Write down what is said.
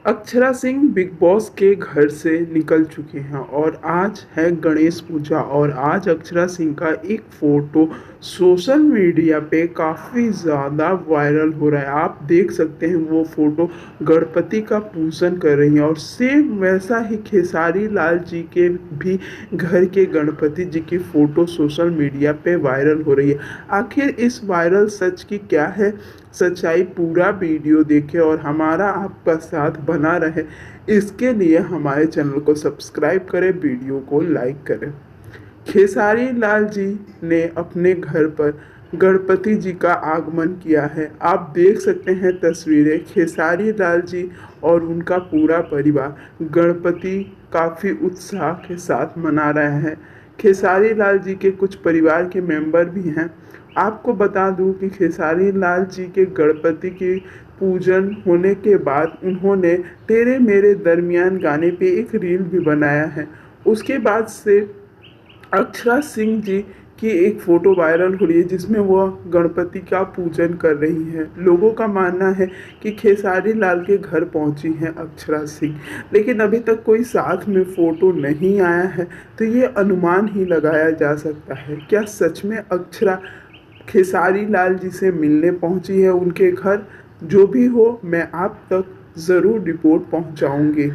Akshara Singh big boss के घर से निकल चुकी हैं और आज है गणेश पूजा और आज अक्षरा सिंह का एक फ़ोटो सोशल मीडिया पे काफ़ी ज़्यादा वायरल हो रहा है। आप देख सकते हैं वो फ़ोटो गणपति का पूजन कर रही हैं और सेम वैसा ही खेसारी लाल जी के भी घर के गणपति जी की फ़ोटो सोशल मीडिया पे वायरल हो रही है। आखिर इस वायरल सच की क्या है सच्चाई? पूरा वीडियो देखें और हमारा आपका साथ बना रहे इसके लिए हमारे चैनल को सब्सक्राइब करें, वीडियो को लाइक करें। खेसारी लाल जी ने अपने घर पर गणपति जी का आगमन किया है। आप देख सकते हैं तस्वीरें, खेसारी लाल जी और उनका पूरा परिवार गणपति काफ़ी उत्साह के साथ मना रहे हैं। खेसारी लाल जी के कुछ परिवार के मेंबर भी हैं। आपको बता दूं कि खेसारी लाल जी के गणपति की पूजन होने के बाद उन्होंने तेरे मेरे दरमियान गाने पे एक रील भी बनाया है। उसके बाद से अक्षरा सिंह जी की एक फ़ोटो वायरल हो रही है जिसमें वह गणपति का पूजन कर रही हैं। लोगों का मानना है कि खेसारी लाल के घर पहुंची हैं अक्षरा सिंह, लेकिन अभी तक कोई साथ में फ़ोटो नहीं आया है, तो ये अनुमान ही लगाया जा सकता है। क्या सच में अक्षरा खेसारी लाल जी से मिलने पहुंची है उनके घर? जो भी हो, मैं आप तक ज़रूर रिपोर्ट पहुंचाऊंगी।